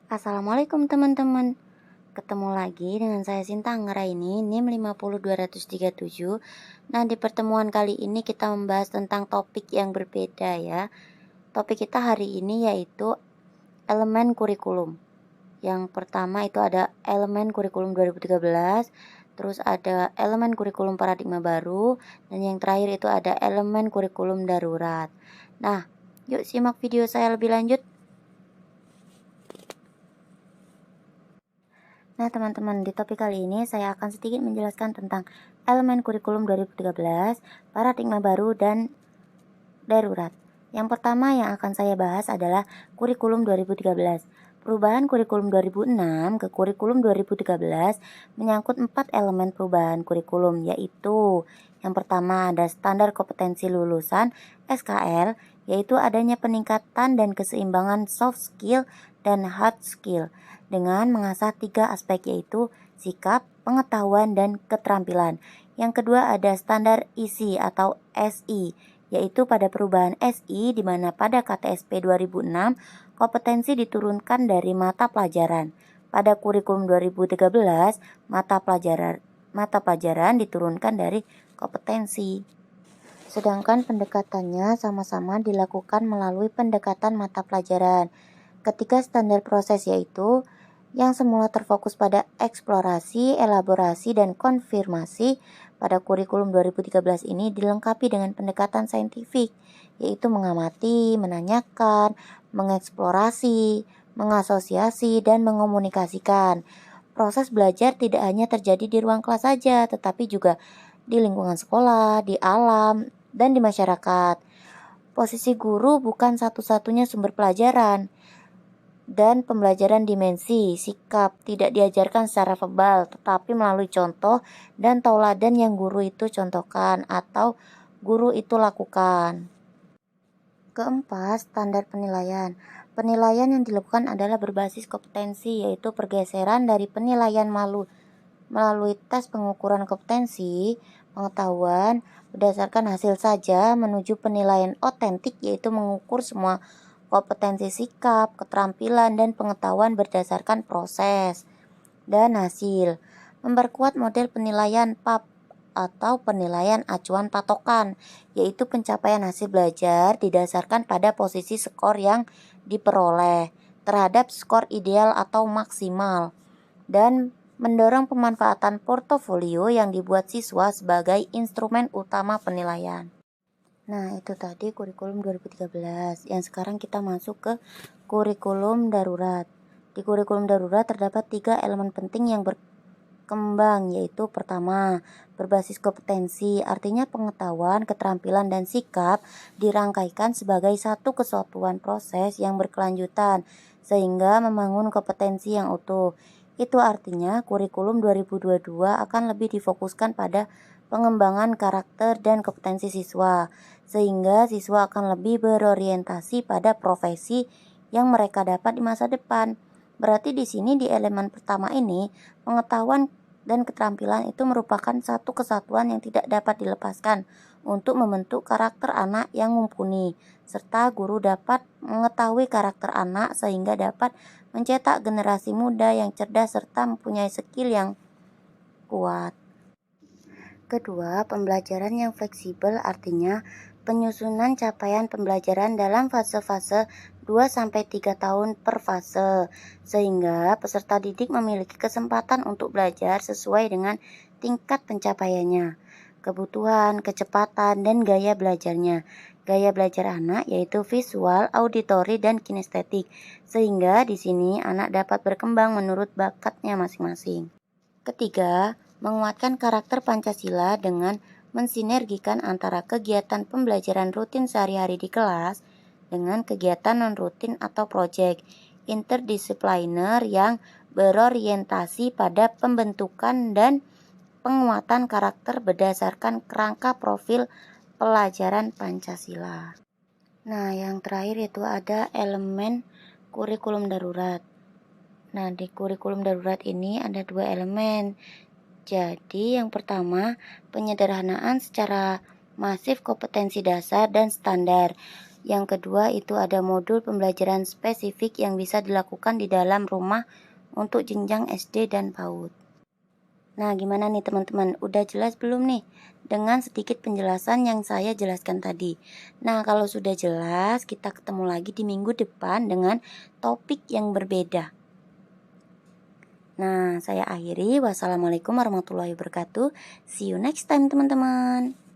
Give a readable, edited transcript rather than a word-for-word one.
Assalamualaikum teman-teman. Ketemu lagi dengan saya Sinta Anggraini, NIM 50237. Nah, di pertemuan kali ini kita membahas tentang topik yang berbeda ya. Topik kita hari ini yaitu elemen kurikulum. Yang pertama itu ada elemen kurikulum 2013, terus ada elemen kurikulum paradigma baru, dan yang terakhir itu ada elemen kurikulum darurat. Nah, yuk simak video saya lebih lanjut. Nah teman-teman, di topik kali ini saya akan sedikit menjelaskan tentang elemen kurikulum 2013, paradigma baru, dan darurat. Yang pertama yang akan saya bahas adalah kurikulum 2013. Perubahan kurikulum 2006 ke kurikulum 2013 menyangkut 4 elemen perubahan kurikulum, yaitu yang pertama ada standar kompetensi lulusan SKL, yaitu adanya peningkatan dan keseimbangan soft skill dan hard skill dengan mengasah 3 aspek, yaitu sikap, pengetahuan, dan keterampilan. Yang kedua ada standar isi atau SI, yaitu pada perubahan SI di mana pada KTSP 2006 kompetensi diturunkan dari mata pelajaran. Pada kurikulum 2013 mata pelajaran diturunkan dari kompetensi. Sedangkan pendekatannya sama-sama dilakukan melalui pendekatan mata pelajaran. Ketiga standar proses yaitu yang semula terfokus pada eksplorasi, elaborasi, dan konfirmasi, pada kurikulum 2013 ini dilengkapi dengan pendekatan saintifik, yaitu mengamati, menanyakan, mengeksplorasi, mengasosiasi, dan mengomunikasikan. Proses belajar tidak hanya terjadi di ruang kelas saja, tetapi juga di lingkungan sekolah, di alam, dan di masyarakat. Posisi guru bukan satu-satunya sumber pelajaran, dan pembelajaran dimensi sikap tidak diajarkan secara verbal, tetapi melalui contoh dan tauladan yang guru itu contohkan atau guru itu lakukan. Keempat, standar penilaian. Penilaian yang dilakukan adalah berbasis kompetensi, yaitu pergeseran dari penilaian melalui tes pengukuran kompetensi, pengetahuan berdasarkan hasil saja menuju penilaian otentik, yaitu mengukur semua kompetensi sikap, keterampilan, dan pengetahuan berdasarkan proses dan hasil. Memperkuat model penilaian PAP atau penilaian acuan patokan, yaitu pencapaian hasil belajar didasarkan pada posisi skor yang diperoleh terhadap skor ideal atau maksimal, dan mendorong pemanfaatan portofolio yang dibuat siswa sebagai instrumen utama penilaian. Nah, itu tadi kurikulum 2013. Yang sekarang kita masuk ke kurikulum darurat. Di kurikulum darurat terdapat 3 elemen penting yang berkembang, yaitu pertama, berbasis kompetensi, artinya pengetahuan, keterampilan, dan sikap dirangkaikan sebagai satu kesatuan proses yang berkelanjutan, sehingga membangun kompetensi yang utuh. Itu artinya kurikulum 2022 akan lebih difokuskan pada pengembangan karakter dan kompetensi siswa, sehingga siswa akan lebih berorientasi pada profesi yang mereka dapat di masa depan. Berarti di sini di elemen pertama ini, pengetahuan dan keterampilan itu merupakan satu kesatuan yang tidak dapat dilepaskan untuk membentuk karakter anak yang mumpuni, serta guru dapat mengetahui karakter anak sehingga dapat mencetak generasi muda yang cerdas serta mempunyai skill yang kuat. Kedua, pembelajaran yang fleksibel, artinya penyusunan capaian pembelajaran dalam fase-fase 2-3 tahun per fase, sehingga peserta didik memiliki kesempatan untuk belajar sesuai dengan tingkat pencapaiannya, kebutuhan, kecepatan, dan gaya belajarnya. Gaya belajar anak yaitu visual, auditori, dan kinestetik, sehingga di sini anak dapat berkembang menurut bakatnya masing-masing. Ketiga, menguatkan karakter Pancasila dengan mensinergikan antara kegiatan pembelajaran rutin sehari-hari di kelas dengan kegiatan non-rutin atau proyek interdisipliner yang berorientasi pada pembentukan dan penguatan karakter berdasarkan kerangka profil pelajaran Pancasila. Nah, yang terakhir itu ada elemen kurikulum darurat. Nah, di kurikulum darurat ini ada 2 elemen. Jadi, yang pertama, penyederhanaan secara masif kompetensi dasar dan standar. Yang kedua itu ada modul pembelajaran spesifik yang bisa dilakukan di dalam rumah untuk jenjang SD dan PAUD. Nah, gimana nih teman-teman? Udah jelas belum nih dengan sedikit penjelasan yang saya jelaskan tadi? Nah, kalau sudah jelas, kita ketemu lagi di minggu depan dengan topik yang berbeda. Nah, saya akhiri. Wassalamualaikum warahmatullahi wabarakatuh. See you next time, teman-teman.